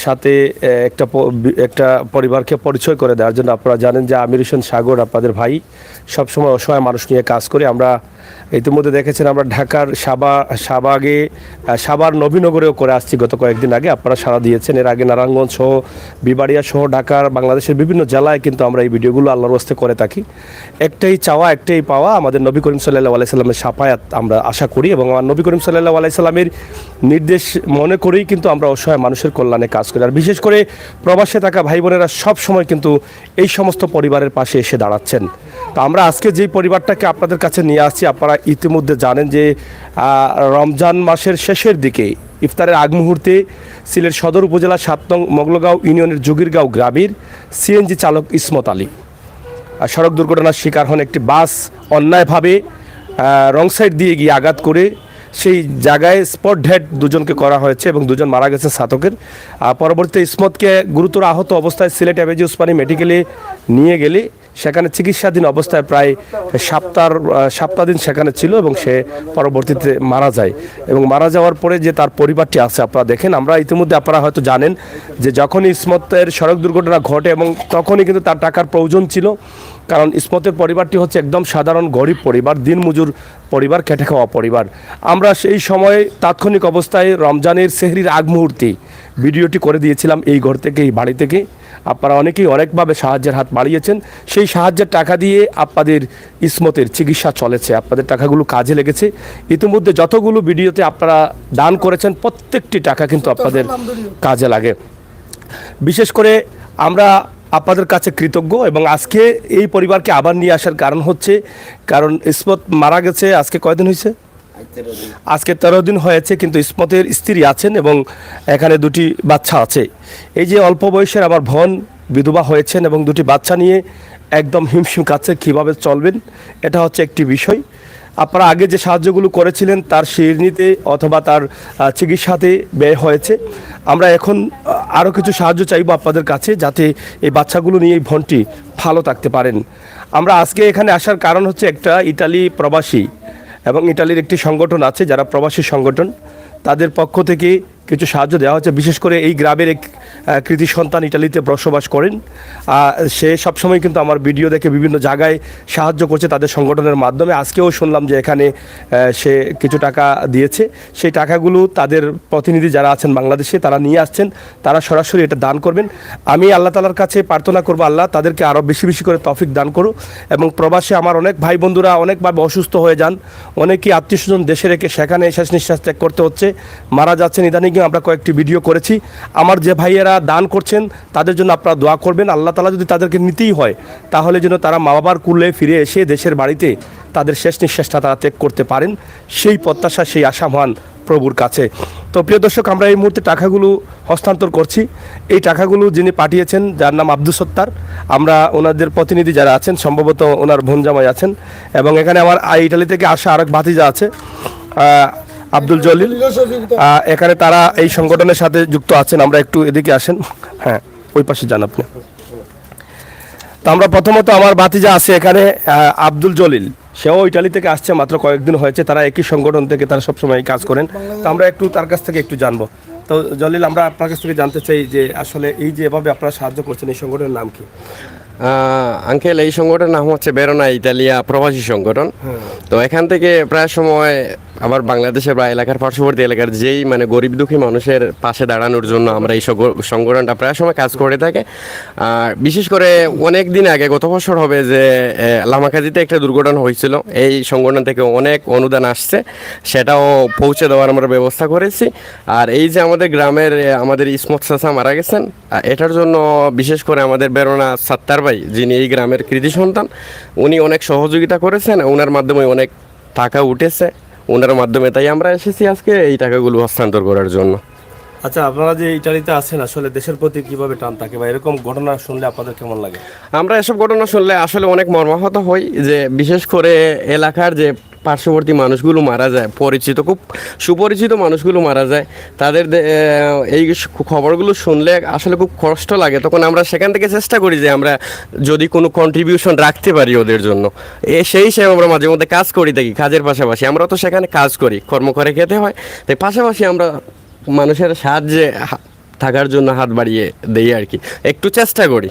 সাথে একটা পরিবারকে পরিচয় করে দেওয়ার জন্য। আপনারা জানেন যে আমির হোসেন সাগর আপনাদের ভাই সবসময় অসহায় মানুষ নিয়ে কাজ করে। আমরা ইতিমধ্যে দেখেছেন আমরা ঢাকার সাভার নবীনগরেও করে আসছি গত কয়েকদিন আগে, আপনারা সাড়া দিয়েছেন। এর আগে নারায়ণগঞ্জ সহ বিবাড়িয়া সহ ঢাকার বাংলাদেশের বিভিন্ন জেলায় কিন্তু আমরা এই ভিডিওগুলো আল্লাহর হস্তে করে থাকি। একটাই চাওয়া, একটাই পাওয়া, আমাদের নবী করিম সাল্লাল্লাহু আলাইহি সাল্লামের শাফায়াত আমরা আশা করি এবং আমার নবী করিম সাল্লাল্লাহু আলাইহি সাল্লামের নির্দেশ মনে করেই কিন্তু আমরা অসহায় মানুষের কল্যাণে কাজ করি। আর বিশেষ করে প্রবাসে থাকা ভাই বোনেরা সব সময় কিন্তু এই সমস্ত পরিবারের পাশে এসে দাঁড়াচ্ছেন। তো আমরা আজকে যেই পরিবারটাকে আপনাদের কাছে নিয়ে আসছি, আপনারা ইতিমধ্যে জানেন যে রমজান মাসের শেষের দিকে ইফতারের আগ মুহূর্তে সিলেট সদর উপজেলা ৭ নং মোগলগাঁও ইউনিয়নের যোগীরগাঁও গ্রামের সিএনজি চালক ইসমত আলী সড়ক দুর্ঘটনার শিকার হন। একটি বাস অন্যায়ভাবে রং সাইড দিয়ে গিয়ে আঘাত করে সেই জায়গায় স্পট ডেড দুজনকে করা হয়েছে এবং দুজন মারা গেছে ছাতকের। পরবর্তীতে ইসমতকে গুরুতর আহত অবস্থায় সিলেট এমএজি ওসমানী মেডিকেলে নিয়ে গেলে সেখানে চিকিৎসাধীন অবস্থায় প্রায় সপ্তাহ দিন সেখানে ছিল এবং সে পরবর্তীতে মারা যায়। এবং মারা যাওয়ার পরে যে তার পরিবারটি আছে আপনারা দেখেন, আমরা ইতিমধ্যে আপনারা হয়তো জানেন যে যখনই ইসমতের সড়ক দুর্ঘটনা ঘটে এবং তখনই কিন্তু তার টাকার প্রয়োজন ছিল, কারণ ইসমতের পরিবারটি হচ্ছে একদম সাধারণ গরিব পরিবার, দিনমজুর পরিবার, খেটে খাওয়া পরিবার। আমরা সেই সময় তাৎক্ষণিক অবস্থায় রমজানের সেহরির আগ মুহূর্তে ভিডিওটি করে দিয়েছিলাম এই ঘর থেকে, এই বাড়ি থেকে। আপনারা অনেকেই অনেকভাবে সাহায্যের হাত বাড়িয়েছেন। সেই সাহায্যের টাকা দিয়ে আপনাদের ইসমতের চিকিৎসা চলেছে, আপনাদের টাকাগুলো কাজে লেগেছে। ইতিমধ্যে যতগুলো ভিডিওতে আপনারা দান করেছেন প্রত্যেকটি টাকা কিন্তু আপনাদের কাজে লাগে। বিশেষ করে আমরা আপনাদের কাছে কৃতজ্ঞ এবং আজকে এই পরিবারকে আবার নিয়ে আসার কারণ হচ্ছে, কারণ ইসমত মারা গেছে আজকে কয়দিন হয়েছে? আজকে 13 দিন হয়েছে, কিন্তু ইসমতের স্ত্রী আছেন এবং এখানে 2টি বাচ্চা আছে। এই যে অল্প বয়সের আমার বোন বিধবা হয়েছেন এবং 2টি বাচ্চা নিয়ে একদম হিমশিম কাছে কীভাবে চলবেন, এটা হচ্ছে একটি বিষয়। আপনারা আগে যে সাহায্যগুলো করেছিলেন তার শিরনিতে অথবা তার চিকিৎসাতে ব্যয় হয়েছে। আমরা এখন আরও কিছু সাহায্য চাইব আপনাদের কাছে, যাতে এই বাচ্চাগুলো নিয়ে এই বোনটি ভালো থাকতে পারেন। আমরা আজকে এখানে আসার কারণ হচ্ছে একটা ইটালি প্রবাসী এবং ইটালির একটি সংগঠন আছে যারা প্রবাসী সংগঠন, তাদের পক্ষ থেকে কিছু সাহায্য দেওয়া হচ্ছে। বিশেষ করে এই গ্রামের এক কৃতি সন্তান ইটালিতে বসবাস করেন, সে সবসময় কিন্তু আমার ভিডিও দেখে বিভিন্ন জায়গায় সাহায্য করছে তাদের সংগঠনের মাধ্যমে। আজকেও শুনলাম যে এখানে সে কিছু টাকা দিয়েছে। সেই টাকাগুলো তাদের প্রতিনিধি যারা আছেন বাংলাদেশে তারা নিয়ে আসছেন, তারা সরাসরি এটা দান করবেন। আমি আল্লাহ তাআলার কাছে প্রার্থনা করব আল্লাহ তাদেরকে আরও বেশি বেশি করে তৌফিক দান করো। এবং প্রবাসে আমার অনেক ভাই বন্ধুরা অনেকভাবে অসুস্থ হয়ে যান, অনেকেই আত্মীয় স্বজন দেশে রেখে সেখানে শেষ নিঃশ্বাস ত্যাগ করতে হচ্ছে, মারা যাচ্ছেন। ইদানিং আমরা কয়েকটি ভিডিও করেছি। আমার যে ভাইয়েরা দান করছেন তাদের জন্য আপনারা দোয়া করবেন। আল্লাহ তাআলা যদি তাদেরকে নিতেই হয় তাহলে যেন তারা মা বাবার কুলে ফিরে এসে দেশের বাড়িতে তাদের শেষ নিঃশ্বাসটা তারা ত্যাগ করতে পারেন, সেই প্রত্যাশা, সেই আশা মহান প্রভুর কাছে। তো প্রিয় দর্শক, আমরা এই মুহূর্তে টাকাগুলো হস্তান্তর করছি। এই টাকাগুলো যিনি পাঠিয়েছেন, যার নাম আব্দুল সত্তার, আমরা ওনাদের প্রতিনিধি যারা আছেন, সম্ভবত ওনার বোন জামাই আছেন, এবং এখানে আমার ইটালি থেকে আসা আরেক ভাতিজা আছে আব্দুল জলিল, এখানে তারা এই সংগঠনের সাথে যুক্ত আছেন। আমরা একটু এদিকে আসেন, হ্যাঁ ওই পাশে যান আপনি। তো আমরা প্রথমত আমার ভাতিজা আছে এখানে আব্দুল জলিল, সেও ইটালি থেকে আসছে, মাত্র কয়েকদিন হয়েছে। তারা একই সংগঠন থেকে, তারা সবসময় কাজ করেন। তো আমরা একটু তার কাছ থেকে একটু জানবো। তো জলিল, আমরা আপনার কাছ থেকে জানতে চাই যে আসলে এই যে এভাবে আপনারা সাহায্য করছেন, এই সংগঠনের নাম কি? আঙ্কেল, এই সংগঠনের নাম হচ্ছে বেরোনা ইতালিয়া প্রবাসী সংগঠন। তো এখান থেকে প্রায় সময় আবার বাংলাদেশের বা এলাকার পার্শ্ববর্তী এলাকার যেই মানে গরিব দুঃখী মানুষের পাশে দাঁড়ানোর জন্য আমরা এই সংগঠনটা প্রায় সময় কাজ করে থাকি। আর বিশেষ করে অনেক দিন আগে, গত বছর হবে, যে লামাকাজিতে একটা দুর্ঘটনা হয়েছিল, এই সংগঠন থেকে অনেক অনুদান আসছে, সেটাও পৌঁছে দেওয়ার আমরা ব্যবস্থা করেছি। আর এই যে আমাদের গ্রামের আমাদের ইসমত চাচা মারা গেছেন, এটার জন্য বিশেষ করে আমাদের বেরোনা সাত্তার ভাই, যিনি এই গ্রামের কৃতি সন্তান, উনি অনেক সহযোগিতা করেছেন, ওনার মাধ্যমে অনেক টাকা উঠেছে ওনার মাধ্যমে। তাই আমরা এসেছি আজকে এই টাকাগুলো হস্তান্তর করার জন্য। আচ্ছা, আপনারা যে ইটালিতে আছেন, আসলে দেশের প্রতি কিভাবে টান থাকে বা এরকম ঘটনা শুনলে আপনাদের কেমন লাগে? আমরা এসব ঘটনা শুনলে আসলে অনেক মর্মাহত হই, যে বিশেষ করে এলাকার যে পার্শ্ববর্তী মানুষগুলো মারা যায়, পরিচিত, খুব সুপরিচিত মানুষগুলো মারা যায়, তাদের এই খবরগুলো শুনলে আসলে খুব কষ্ট লাগে। তখন আমরা সেখান থেকে চেষ্টা করি যে আমরা যদি কোনো কন্ট্রিবিউশন রাখতে পারি ওদের জন্য, সেই হিসেবে আমরা মাঝে মধ্যে কাজ করি থাকি। কাজের পাশাপাশি আমরা তো সেখানে কাজ করি, কর্ম করে খেতে হয়, তাই পাশাপাশি আমরা মানুষের সাহায্যে থাকার জন্য হাত বাড়িয়ে দেই আর কি, একটু চেষ্টা করি।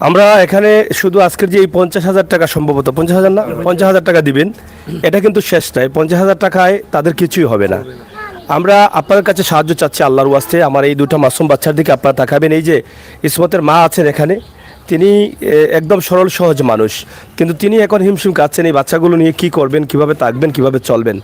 আমরা এখানে শুধু আজকের যে এই 50,000 টাকা, সম্ভবত 50,000 না, 50,000 টাকা দিবেন, এটা কিন্তু শেষ নয়। 50,000 টাকায় তাদের কিছুই হবে না। আমরা আপনার কাছে সাহায্য চাচ্ছি আল্লাহর ওয়াস্তে। আমার এই দুটো মাসুম বাচ্চার দিকে আপনারা তাকাবেন। এই যে ইসমতের মা আছেন এখানে, তিনি একদম সরল সহজ মানুষ, কিন্তু তিনি এখন হিমশিম কাচ্ছেন এই বাচ্চাগুলো নিয়ে কি করবেন, কিভাবে থাকবেন, কিভাবে চলবেন।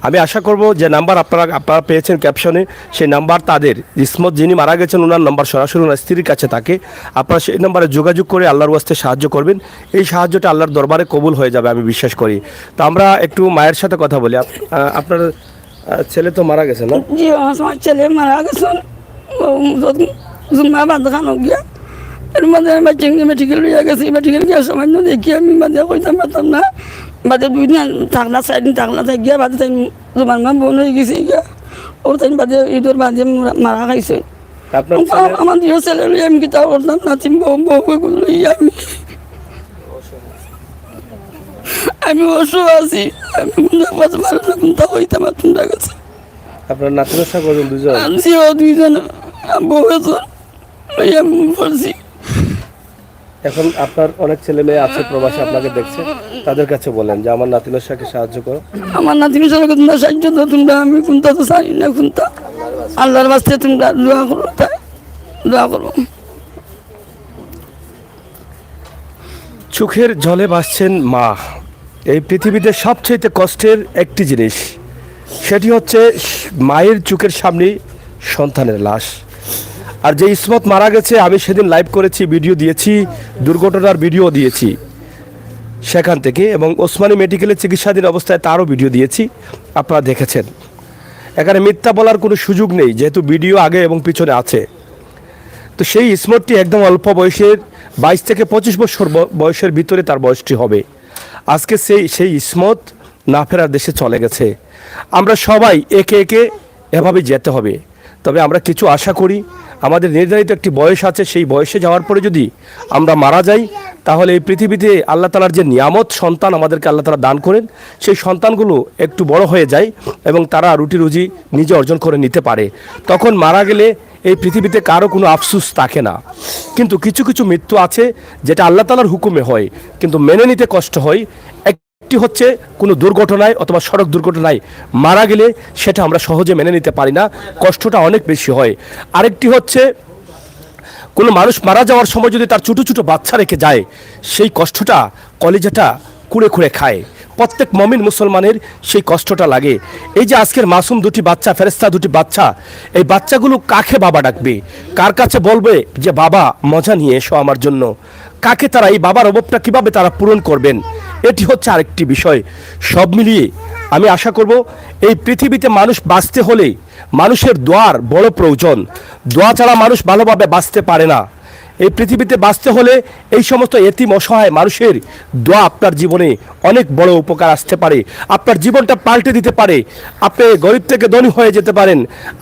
আমি আশা করব যে নাম্বার আপনারা পেয়েছেন ক্যাপশনে, সেই নাম্বার তাদের, ইসমত যিনি মারা গেছেন ওনার নাম্বার সরাসরি ওনার স্ত্রীর কাছে থাকে। আপনারা সেই নাম্বারে যোগাযোগ করে আল্লাহর ওয়াস্তে সাহায্য করবেন। এই সাহায্যটা আল্লাহর দরবারে কবুল হয়ে যাবে, আমি বিশ্বাস করি। তো আমরা একটু মায়ের সাথে কথা বলি। আপনার ছেলে তো মারা গেছে না? জি, আমার ছেলে মারা গেছেন জুম্মা বান্ধ খানো গিয়া। এর মধ্যে আমি মেডিকেল লিয়ে গেছি। মেডিকেল গিয়ে সামান্য দেখি আমি বাদে কইতাম পারতাম না। বাদে 2 দিন থাকলা 4 দিন থাকলা থাক গিয়া বাদে তাই জুমার মা বোন হয়ে গেছে গিয়া। ওর তাই বাদে ঈদের বাদে মারা খাইছে। আমার দুই ছেলে লিয়ে আমি কিতা করতাম না, তিন বউ লইয়া আমি অসুখ আছি। আমি কোনটা হইতাম আপনার কাছে। আপনার নাতির সাথে কজন? দুজন? আনছি ও 2 জন, বউ এজন লইয়া পড়ছি। এখন আপনার অনেক ছেলে মেয়ে আছে প্রবাসে, আপনাকে দেখছে, তাদের কাছে বলেন যে আমার নাতিনের সাথে সাহায্য করো। আমার নাতিনের সাথে তোমরা সাহায্য দাও। তোমরা আমি কোনটা তো জানি না, কোনটা আল্লাহর বাস্তে তোমরা দোয়া করো, তাই দোয়া করো। চোখের জলে ভাসছেন মা। এই পৃথিবীতে সবচেয়ে কষ্টের একটি জিনিস, সেটি হচ্ছে মায়ের চোখের সামনে সন্তানের লাশ। আর যে ইসমত মারা গেছে, আমি সেদিন লাইভ করেছি, ভিডিও দিয়েছি, দুর্ঘটনার ভিডিও দিয়েছি সেখান থেকে, এবং ওসমানী মেডিকেলে চিকিৎসাধীন অবস্থায় তারও ভিডিও দিয়েছি, আপনারা দেখেছেন। এখানে মিথ্যা বলার কোনো সুযোগ নেই, যেহেতু ভিডিও আগে এবং পিছনে আছে। তো সেই ইসমতটি একদম অল্প বয়সের, 22 থেকে 25 বছর বয়সের ভিতরে তার বয়সটি হবে। আজকে সেই ইসমত না ফেরার দেশে চলে গেছে। আমরা সবাই একে একে এভাবে যেতে হবে। তবে আমরা কিছু আশা করি, আমাদের নির্ধারিত একটি বয়স আছে, সেই বয়সে যাওয়ার পরে যদি আমরা মারা যাই, তাহলে এই পৃথিবীতে আল্লাহ তাআলার যে নিয়ামত সন্তান আমাদেরকে আল্লাহ তাআলা দান করেন, সেই সন্তানগুলো একটু বড় হয়ে যায় এবং তারা রুটি রুজি নিজে অর্জন করে নিতে পারে। তখন মারা গেলে এই পৃথিবীতে কারো কোনো আফসোস থাকে না। কিন্তু কিছু কিছু মৃত্যু আছে যেটা আল্লাহ তাআলার হুকুমে হয়, কিন্তু মেনে নিতে কষ্ট হয়। একটি হচ্ছে কোনো দুর্ঘটনায় অথবা সড়ক দুর্ঘটনায় মারা গেলে সেটা আমরা সহজে মেনে নিতে পারি না, কষ্টটা অনেক বেশি হয়। আরেকটি হচ্ছে কোনো মানুষ মারা যাওয়ার সময় যদি তার ছোটো ছোটো বাচ্চা রেখে যায়, সেই কষ্টটা কলিজাটা কুড়ে কুড়ে খায়। প্রত্যেক মমিন মুসলমানের সেই কষ্টটা লাগে। এই যে আজকের মাসুম দুটি বাচ্চা, ফেরেশতা দুটি বাচ্চা, এই বাচ্চাগুলো কাকে বাবা ডাকবে, কার কাছে বলবে যে বাবা মজা নিয়ে এসো আমার জন্য, কাকে তারা এই বাবার অভাবটা কিভাবে তারা পূরণ করবেন, এটি হচ্ছে আরেকটি বিষয়। সব মিলিয়ে আমি আশা করব, এই পৃথিবীতে মানুষ বাঁচতে হলে মানুষের দোয়ার বড় প্রয়োজন। দোয়া ছাড়া মানুষ ভালোভাবে বাঁচতে পারে না। এই পৃথিবীতে বাঁচতে হলে এই সমস্ত এতিম অসহায় মানুষের দোয়া আপনার জীবনে অনেক বড় উপকার আসতে পারে, আপনার জীবনটা পাল্টে দিতে পারে। আপনি গরিব থেকে ধনী হয়ে যেতে পারেন,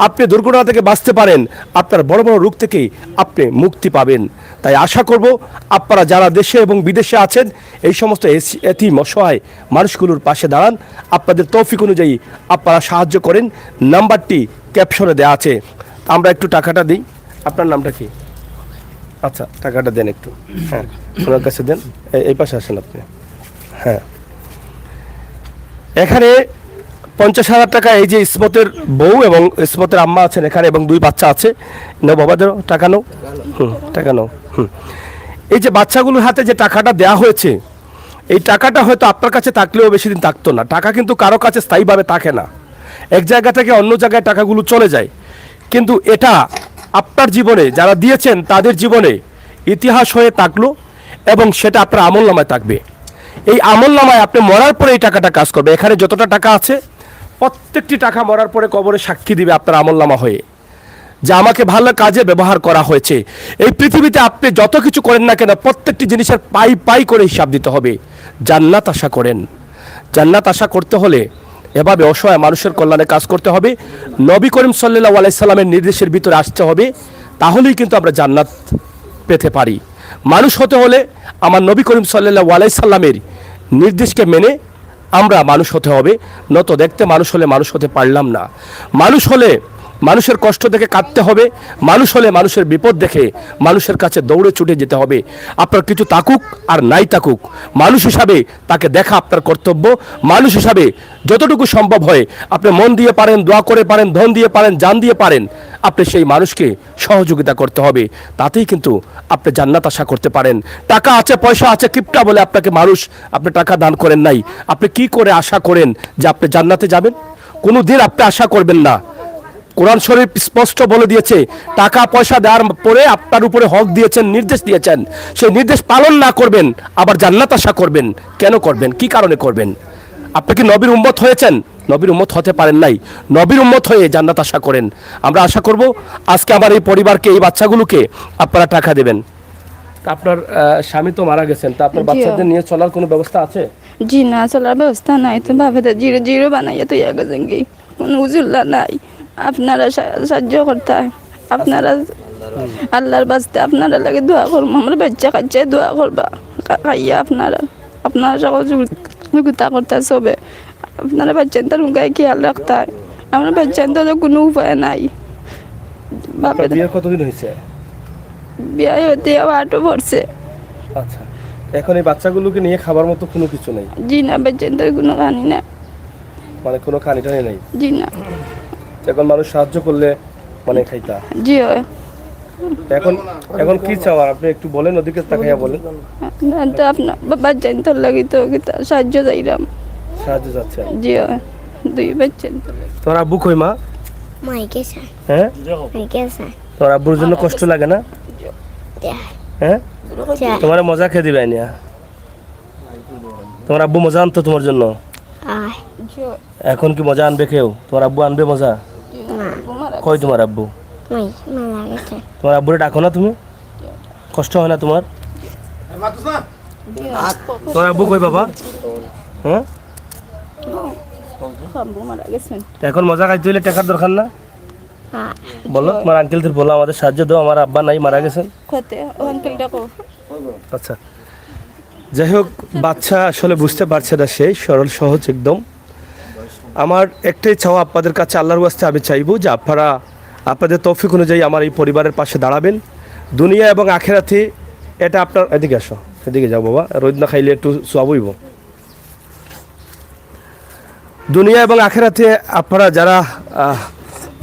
আপনি দুর্ঘটনা থেকে বাঁচতে পারেন, আপনার বড় বড় রোগ থেকে আপনি মুক্তি পাবেন। তাই আশা করব আপনারা যারা দেশে এবং বিদেশে আছেন, এই সমস্ত এতিম অসহায় মানুষগুলোর পাশে দাঁড়ান, আপনাদের তৌফিক অনুযায়ী আপনারা সাহায্য করেন। নাম্বারটি ক্যাপশনে দেওয়া আছে। আমরা একটু টাকাটা দিই। আপনার নামটা কি? আচ্ছা, টাকাটা দেন একটু। হ্যাঁ, ওনার কাছে দেন। এই পাশে আসেন আপনি। হ্যাঁ, এখানে 50,000 টাকা এই যে ইসমতের বউ এবং ইসমতের আম্মা আছেন এখানে, এবং 2 বাচ্চা আছে। নাও বাবাদের টাকা নাও। টাকা নাও। এই যে বাচ্চাগুলোর হাতে যে টাকাটা দেওয়া হয়েছে, এই টাকাটা হয়তো আপনার কাছে থাকলেও বেশি দিন থাকতো না। টাকা কিন্তু কারো কাছে স্থায়ীভাবে থাকে না, এক জায়গা থেকে অন্য জায়গায় টাকাগুলো চলে যায়। কিন্তু এটা আপনার জীবনে যারা দিয়েছেন তাদের জীবনে ইতিহাস হয়ে থাকলো, এবং সেটা আপনার আমলনামায় থাকবে। এই আমলনামায় আপনি মরার পরে এই টাকাটা কাজ করবে। এখানে যতটা টাকা আছে, প্রত্যেকটি টাকা মরার পরে কবরে সাক্ষী দিবে আপনার আমলনামা হয়ে, যে আমাকে ভালো কাজে ব্যবহার করা হয়েছে। এই পৃথিবীতে আপনি যত কিছু করেন না কেন, প্রত্যেকটি জিনিসের পাই পাই করে হিসাব দিতে হবে। জান্নাত আশা করেন, জান্নাত আশা করতে হলে এভাবে অসহায় মানুষের কল্যাণে কাজ করতে হবে। নবী করিম সাল্লাল্লাহু আলাইহি সাল্লামের নির্দেশের ভিতরে আসতে হবে, তাহলেই কিন্তু আমরা জান্নাত পেতে পারি। মানুষ হতে হলে আমার নবী করিম সাল্লাল্লাহু আলাইহি সাল্লামের নির্দেশকে মেনে আমরা মানুষ হতে হবে। নত দেখতে মানুষ হলে মানুষ হতে পারলাম না। মানুষ হলে মানুষের কষ্ট দেখে কাঁদতে হবে, মানুষ হলে মানুষের বিপদ দেখে মানুষের কাছে দৌড়ে ছুটে যেতে হবে। আপনার কিছু থাকুক আর নাই থাকুক, মানুষ হিসাবে তাকে দেখা আপনার কর্তব্য। মানুষ হিসাবে যতটুকু সম্ভব হয় আপনি মন দিয়ে পারেন, দোয়া করে পারেন, ধন দিয়ে পারেন, জান দিয়ে পারেন, আপনি সেই মানুষকে সহযোগিতা করতে হবে। তাতেই কিন্তু আপনি জান্নাত আশা করতে পারেন। টাকা আছে, পয়সা আছে, কিপটা বলে আপনাকে মানুষ, আপনি টাকা দান করেন নাই, আপনি কি করে আশা করেন যে আপনি জান্নাতে যাবেন? কোনো দিন আপনি আশা করবেন না। কোরআন শরীফ স্পষ্ট বলে দিয়েছে, টাকা পয়সা দেওয়ার পরে আপনার উপরে হক দিয়েছেন, নির্দেশ দিয়েছেন, সেই নির্দেশ পালন না করবেন, আবার জান্নাত আশা করবেন। কেন করবেন? কি কারণে করবেন? আপনি কি নবীর উম্মত হয়েছেন? নবীর উম্মত হতে পারেন নাই, নবীর উম্মত হয়ে জান্নাত আশা করেন। আমরা আশা করব আজকে আমার এই পরিবারকে, এই বাচ্চাগুলোকে আপনারা টাকা দেবেন। আপনার স্বামী তো মারা গেছেন, তা আপনার বাচ্চাদের নিয়ে চলার কোনো ব্যবস্থা আছে? জি না, চলার ব্যবস্থা নাই তো, ভাবে জিরো জিরো বানাইয়া তো গেছেন কি, কোনো উজুল্লা নাই। আপনারা সাহায্য করতে হয়, আপনারা আল্লাহর বাস্তে আপনারা লাগে দোয়া করবো। আমার বাচ্চা কাচ্চা দোয়া করবা, খাইয়া আপনারা সকল যোগিতা করতে সবে। আপনারা বাচ্চান তার গায়ে খেয়াল রাখতে হয়, আমার বাচ্চান তো কোনো উপায় নাই। আপনার বিয়ে কতদিন হয়েছে? বিয়ে হতে 8 পড়ছে। আচ্ছা, এখন এই বাচ্চাগুলোকে নিয়ে খাবার মতো কোনো কিছু নেই? জি না, বাচ্চান তো কোনো খানি না। মানে কোনো খানিটানি নেই? জি না। এখন মানুষ সাহায্য করলে মানে খাইতা? জি হয়। এখন এখন কি চাও আপনি একটু বলেন, ওদিকে তাকাইয়া বলেন। না তো আপনার বাচ্চান তোর লাগি তো সাহায্য চাইলাম। সাহায্য যাচ্ছে? জি হয়, 2 বাচ্চান। তোমার আব্বু কই মা? হ্যাঁ, তোমার আব্বুর জন্য কষ্ট লাগে না? হ্যাঁ, তোমার মজা খেয়ে দিবে না? তোমার আব্বু মজা আনতো তোমার জন্য, এখন কি মজা আনবে কেউ? তোমার আব্বু আনবে মজা? কই তোমার আব্বু? তোমার আব্বুরে ডাকো না তুমি? কষ্ট হয় না তোমার? তোমার আব্বু কই বাবা? হ্যাঁ, এখন মজা খাইতে হইলে টাকার দরকার না? বলো তোমার আঙ্কেলদের বলো আমাদের সাহায্য দাও, আমার আব্বা নাই, মারা গেছেন। আচ্ছা, যাই হোক, বাচ্চা আসলে বুঝতে পারছে না, সেই সরল সহজ একদম। আমার একটাই চাওয়া আপনাদের কাছে, আল্লাহর ওয়াস্তে আমি চাইবো যে আপনারা আপনাদের তৌফিক অনুযায়ী আমার এই পরিবারের পাশে দাঁড়াবেন। দুনিয়া এবং আখেরাতে এটা আপনার, এদিকে আসো, এদিকে যাও বাবা, রোদ না খাইলে একটু সোয়াবইব। দুনিয়া এবং আখেরাতে আপনারা যারা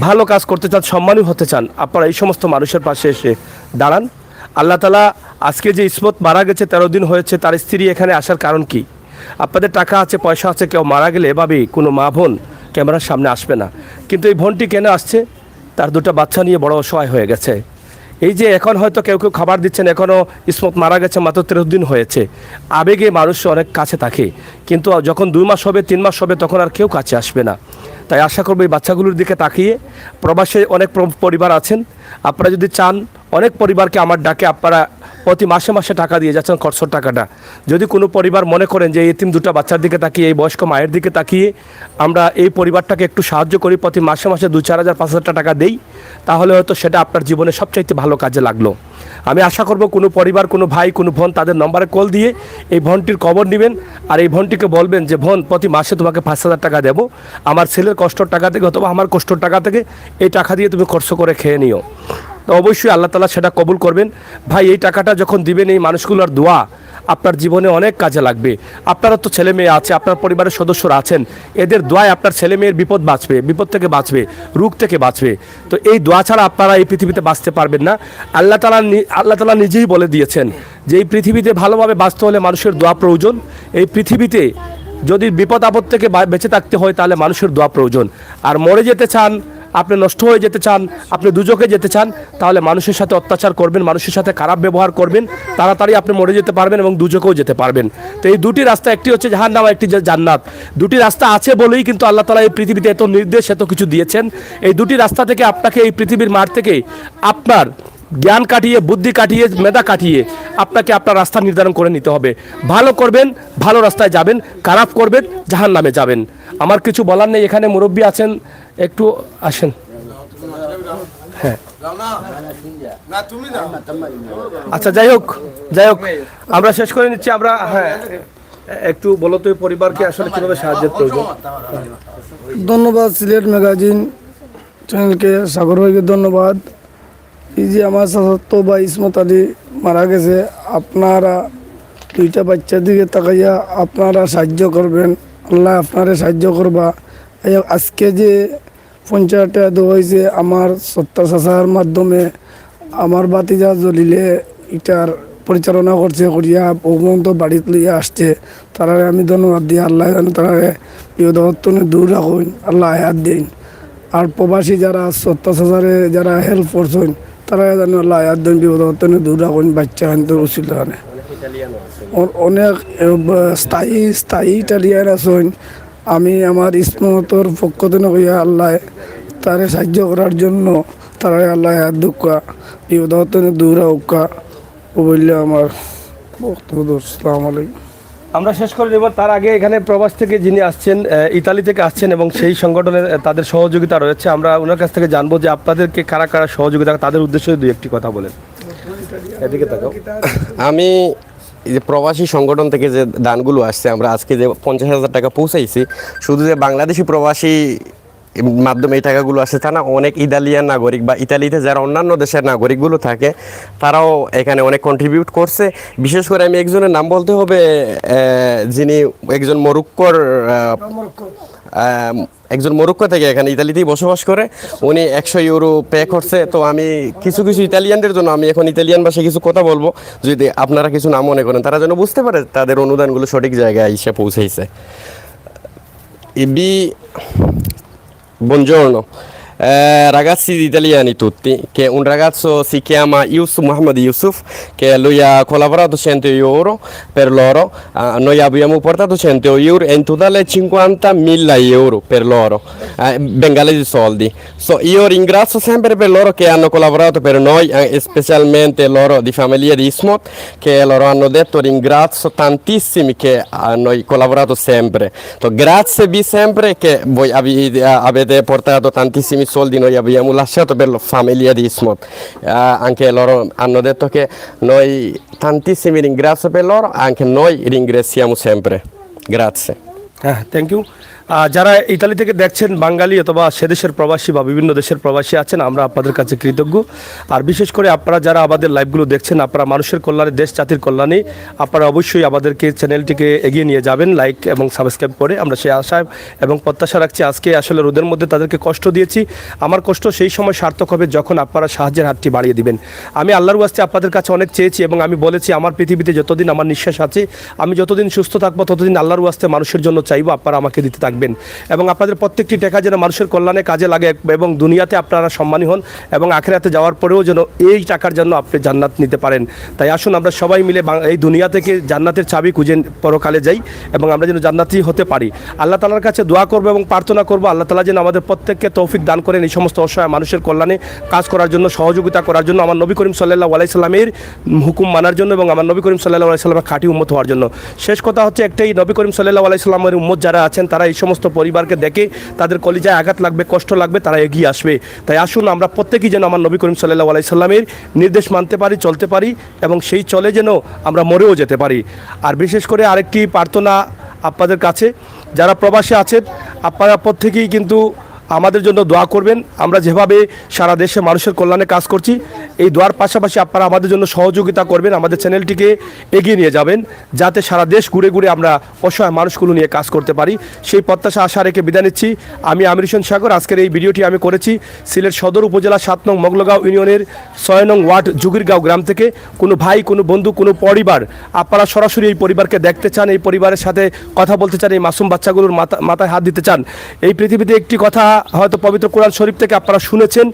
ভালো কাজ করতে চান, সম্মানী হতে চান, আপনারা এই সমস্ত মানুষের পাশে এসে দাঁড়ান। আল্লাহ তাআলা আজকে যে ইসমত মারা গেছে, 13 দিন হয়েছে, তার স্ত্রী এখানে আসার কারণ কি? আপনাদের টাকা আছে, পয়সা আছে, কেউ মারা গেলে এভাবেই কোনো মা বোন ক্যামেরার সামনে আসবে না। কিন্তু এই বোনটি কেন আসছে? তার 2টা বাচ্চা নিয়ে বড় অসহায় হয়ে গেছে। এই যে এখন হয়তো কেউ কেউ খাবার দিচ্ছেন, এখনও ইসমত মারা গেছে, মাত্র 13 দিন হয়েছে, আবেগে মানুষ অনেক কাছে থাকে, কিন্তু যখন 2 মাস হবে, 3 মাস হবে, তখন আর কেউ কাছে আসবে না। তাই আশা করবো এই বাচ্চাগুলোর দিকে তাকিয়ে, প্রবাসে অনেক পরিবার আছেন, আপনারা যদি চান, অনেক পরিবারকে আমার ডাকে আপনারা প্রতি মাসে মাসে টাকা দিয়ে যাচ্ছেন, খরচর টাকাটা। যদি কোনো পরিবার মনে করেন যে এতিম 2টা বাচ্চার দিকে তাকিয়ে, এই বয়স্ক মায়ের দিকে তাকিয়ে আমরা এই পরিবারটাকে একটু সাহায্য করি, প্রতি মাসে মাসে 2-4 হাজার 5 হাজার টাকা দেই, তাহলে হয়তো সেটা আপনার জীবনে সবচাইতে ভালো কাজে লাগলো। আমি আশা করব কোনো পরিবার, কোনো ভাই, কোনো বোন তাদের নম্বরে কল দিয়ে এই বোনটির খবর নেবেন, আর এই বোনটিকে বলবেন যে বোন, প্রতি মাসে তোমাকে 5 হাজার টাকা দেবো, আমার ছেলের কষ্টর টাকা থেকে অথবা আমার কষ্টর টাকা থেকে এই টাকা দিয়ে তুমি খরচ করে খেয়ে নিও। তো অবশ্যই আল্লাহ তাআলা সেটা কবুল করবেন। ভাই, এই টাকাটা যখন দিবেন, এই মানুষগুলোর দোয়া আপনার জীবনে অনেক কাজে লাগবে। আপনারও তো ছেলে মেয়ে আছে, আপনার পরিবারের সদস্যরা আছেন, এদের দোয়ায় আপনার ছেলে মেয়ের বিপদ থেকে বাঁচবে, রোগ থেকে বাঁচবে। তো এই দোয়া ছাড়া আপনারা এই পৃথিবীতে বাঁচতে পারবেন না। আল্লাহ তাআলা নিজেই বলে দিয়েছেন যে এই পৃথিবীতে ভালোভাবে বাঁচতে হলে মানুষের দোয়া প্রয়োজন। এই পৃথিবীতে যদি বিপদ আপদ থেকে বেঁচে থাকতে হয়, তাহলে মানুষের দোয়া প্রয়োজন। আর মরে যেতে চান, আপনি নষ্ট হয়ে যেতে চান, আপনি দুজকে যেতে চান, তাহলে মানুষের সাথে অত্যাচার করবেন, মানুষের সাথে খারাপ ব্যবহার করবেন, তাড়াতাড়ি আপনি মরে যেতে পারবেন এবং দুজকেও যেতে পারবেন। তো এই 2টি রাস্তা, একটি হচ্ছে জাহান্নাম, একটি জান্নাত। 2টি রাস্তা আছে বলেই কিন্তু আল্লাহ তাআলা এই পৃথিবীতে এত নির্দেশ, এত কিছু দিয়েছেন। এই 2টি রাস্তা থেকে আপনাকে, এই পৃথিবীর মাঠ থেকে আপনার জ্ঞান কাটিয়ে, বুদ্ধি কাটিয়ে, মেধা কাটিয়ে আপনাকে আপনার রাস্তা নির্ধারণ করে নিতে হবে। ভালো করবেন, ভালো রাস্তায় যাবেন, খারাপ করবেন, জাহান্নামে যাবেন। আমার কিছু বলার নেই। এখানে মুরব্বী আছেন, একটু আসেন। হ্যাঁ, আচ্ছা, যাই হোক, আমরা শেষ করে নিচ্ছি। আমরা, হ্যাঁ, একটু বলো তো এই পরিবারকে আসলে কিভাবে সাহায্যের প্রয়োজন? ধন্যবাদ সিলেট ম্যাগাজিন চ্যানেলকে সাগর ভাইকে ধন্যবাদ। এই যে আমার চাচাতো ভাই ইসমত আলী মারা গেছে, আপনারা দুইটা বাচ্চার দিকে তাকাইয়া আপনারা সাহায্য করবেন, আল্লাহ আপনারা সাহায্য করবা। এই আজকে যে 50 টাকা দেওয়া হয়েছে আমার সত্তা চাচার মাধ্যমে, আমার বাতিজা জলিলে এটার পরিচালনা করছে করিয়া পর্যন্ত বাড়িতে লইয়া আসছে, তারা আমি ধন্যবাদ দিই। আল্লাহ যেন তারা বিপদে দূর রাখুন, আল্লাহ হায়াত দিন। আর প্রবাসী যারা অত্যাচারে যারা হেল্প করছেন তারা যেন আল্লাহ হায়াত দিন, বিপদে দূর রাখুন, বাচ্চা হানতে উচিত হয়। অনেক স্থায়ী ইটালিয়ান আছেন। আমি আমার ইসমতর পক্ষ থেকে কইয়া আল্লাহ তারে সাহায্য করার জন্য তারা আল্লাহ হায়াত দুঃখা, বিপদে দূর হোকা বললে আমার বক্তব্য। আসসালামু আলাইকুম। আমরা শেষ করে নেব। তার আগে এখানে প্রবাস থেকে যিনি আসছেন, ইতালি থেকে আসছেন এবং সেই সংগঠনের তাদের সহযোগিতা রয়েছে, আমরা ওনার কাছ থেকে জানবো যে আপনাদেরকে কারা কারা সহযোগিতা, তাদের উদ্দেশ্যে দুই একটি কথা বলেন। এদিকে তাকাও। আমি এই যে প্রবাসী সংগঠন থেকে যে দানগুলো আসছে, আমরা আজকে যে 50,000 টাকা পৌঁছাইছি, শুধু যে বাংলাদেশি প্রবাসী মাধ্যমে এই টাকাগুলো আসে তা না, অনেক ইতালিয়ান নাগরিক বা ইতালিতে যারা অন্যান্য দেশের নাগরিকগুলো থাকে তারাও এখানে অনেক কন্ট্রিবিউট করছে। বিশেষ করে আমি একজনের নাম বলতে হবে, যিনি একজন মরক্কো থেকে এখানে ইতালিতেই বসবাস করে, উনি 100 ইউরো পে করছে। তো আমি কিছু ইতালিয়ানদের জন্য আমি এখন ইতালিয়ান ভাষায় কিছু কথা বলবো, যদি আপনারা কিছু না মনে করেন, তারা যেন বুঝতে পারে তাদের অনুদানগুলো সঠিক জায়গায় এসে পৌঁছেছে। Buongiorno, ragazzi italiani tutti, che un ragazzo si chiama Mohamed Yusuf, che lui ha collaborato 100 euro per loro, noi abbiamo portato 100 euro e in totale 50.000 euro per loro, bengalesi soldi. Io ringrazio sempre per loro che hanno collaborato per noi, specialmente loro di famiglia di Ismot, che loro hanno detto ringrazio tantissimi che hanno collaborato sempre. Grazie vi sempre che voi avete portato tantissimi soldi, noi abbiamo lasciato per la famiglia di Ismot. Anche loro hanno detto che noi tantissimi ringrazio per loro, anche noi ringraziamo sempre. Grazie. Thank you. যারা Italy থেকে দেখছেন, বাঙালি অথবা সে দেশের প্রবাসী বা বিভিন্ন দেশের প্রবাসী আছেন, আমরা আপনাদের কাছে কৃতজ্ঞ। আর বিশেষ করে আপনারা যারা আমাদের লাইভগুলো দেখছেন, আপনারা মানুষের কল্যাণে, দেশ জাতির কল্যাণে আপনারা অবশ্যই আমাদেরকে চ্যানেলটিকে এগিয়ে নিয়ে যাবেন লাইক এবং সাবস্ক্রাইব করে। আমরা সেই আশায় এবং প্রত্যাশা রাখছি। আজকে আসলে রোদের মধ্যে তাদেরকে কষ্ট দিয়েছি, আমার কষ্ট সেই সময় সার্থক হবে যখন আপনারা সাহায্যের হাতটি বাড়িয়ে দিবেন। আমি আল্লাহর ওয়াস্তে আপনাদের কাছে অনেক চেয়েছি এবং আমি বলেছি আমার পৃথিবীতে যতদিন আমার নিঃশ্বাস আছে, আমি যতদিন সুস্থ থাকবো ততদিন আল্লাহর ওয়াস্তে মানুষের জন্য চাইবো, আপনারা আমাকে দিতে থাকবেন। এবং আপনাদের প্রত্যেকটি টাকা যেন মানুষের কল্যাণে কাজে লাগে এবং দুনিয়াতে আপনারা সম্মানী হন এবং আখিরাতে যাওয়ার পরেও যেন এই টাকার জন্য আপনি জান্নাত নিতে পারেন। তাই আসুন আমরা সবাই মিলে এই দুনিয়া থেকে জান্নাতের চাবি খুঁজে পরকালে যাই এবং আমরা যেন জান্নাতি হতে পারি। আল্লাহ তাআলার কাছে দোয়া করবো এবং প্রার্থনা করবো, আল্লাহ তাআলা যেন আমাদের প্রত্যেককে তৌফিক দান করেন এই সমস্ত অসহায় মানুষের কল্যাণে কাজ করার জন্য, সহযোগিতা করার জন্য, আমার নবী করিম সাল্লাল্লাহু আলাইহি সাল্লামের হুকুম মানার জন্য এবং আমার নবী করিম সাল্লাল্লাহু আলাইহি সাল্লামের খাঁটি উম্মত হওয়ার জন্য। শেষ কথা হচ্ছে একটাই, নবী করিম সাল্লাল্লাহু আলাইহি সাল্লামের উম্মত যারা আছেন তারা এই সমস্ত পরিবারকে দেখে তাদের কলিজায় আঘাত লাগবে, কষ্ট লাগবে, তারা এগিয়ে আসবে। তাই আসুন আমরা প্রত্যেকেই যেন আমার নবী করিম সাল্লাল্লাহু আলাইহি সাল্লামের নির্দেশ মানতে পারি, চলতে পারি এবং সেই চলে যেন আমরা মরেও যেতে পারি। আর বিশেষ করে আরেকটি প্রার্থনা আপনাদের কাছে, যারা প্রবাসে আছেন আপনারা প্রত্যেকেই কিন্তু আমাদের জন্য দোয়া করবেন। আমরা যেভাবে সারা দেশে মানুষের কল্যাণে কাজ করছি, এই দোয়ার পাশাপাশি আপনারা আমাদের জন্য সহযোগিতা করবেন, আমাদের চ্যানেলটিকে এগিয়ে নিয়ে যাবেন, যাতে সারা দেশ ঘুরে ঘুরে আমরা অসহায় মানুষগুলো নিয়ে কাজ করতে পারি। সেই প্রত্যাশা আশা রেখে বিদায় নিচ্ছি। আমি আমির হোসেন সাগর। আজকের এই ভিডিওটি আমি করেছি সিলেট সদর উপজেলা 7 নং মগলগাঁও ইউনিয়নের 6 নং ওয়ার্ড জুগিরগাঁও গ্রাম থেকে। কোনো ভাই, কোনো বন্ধু, কোনো পরিবার আপনারা সরাসরি এই পরিবারকে দেখতে চান, এই পরিবারের সাথে কথা বলতে চান, এই মাসুম বাচ্চাগুলোর মাথায় হাত দিতে চান। এই পৃথিবীতে একটি কথা হয়তো পবিত্র কোরআন শরীফ থেকে আপনারা শুনেছেন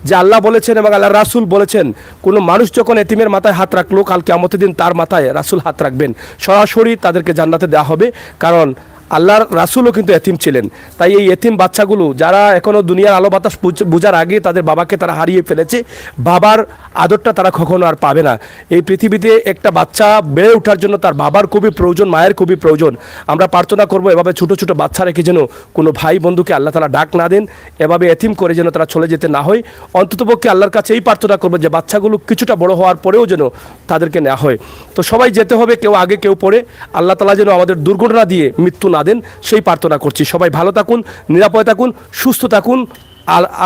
যে আল্লাহ বলেছেন এবং আল্লাহ রাসূল বলেছেন, কোনো মানুষ যখন এতিমের মাথায় হাত রাখলো, কাল কিয়ামতের দিন তার মাথায় রাসূল হাত রাখবেন, সরাসরি তাদেরকে জান্নাতে দেওয়া হবে। কারণ আল্লাহর রাসূলও কিন্তু এতিম ছিলেন। তাই এই এতিম বাচ্চাগুলো যারা এখনও দুনিয়ার আলো বাতাস বোঝার আগে তাদের বাবাকে তারা হারিয়ে ফেলেছে, বাবার আদরটা তারা কখনো আর পাবে না। এই পৃথিবীতে একটা বাচ্চা বেড়ে ওঠার জন্য তার বাবার খুবই প্রয়োজন, মায়ের খুবই প্রয়োজন। আমরা প্রার্থনা করবো এভাবে ছোটো ছোটো বাচ্চা রেখে যেন কোনো ভাই বন্ধুকে আল্লাহ তাআলা ডাক না দেন, এভাবে এতিম করে যেন তারা চলে যেতে না হয়। অন্ততপক্ষে আল্লাহর কাছে এই প্রার্থনা করবো যে বাচ্চাগুলো কিছুটা বড় হওয়ার পরেও যেন তাদেরকে নেওয়া হয়। তো সবাই যেতে হবে, কেউ আগে কেউ পরে, আল্লাহ তাআলা যেন আমাদের দুর্ঘটনা দিয়ে মৃত্যু না দেন সেই প্রার্থনা করছি। সবাই ভালো থাকুন, নিরাপদে থাকুন, সুস্থ থাকুন।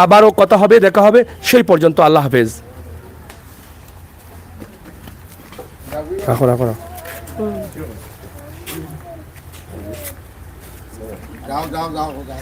আবারও কথা হবে, দেখা হবে, সেই পর্যন্ত আল্লাহ হাফেজ। রাখো রাখো রাখো। যাও যাও যাও যাও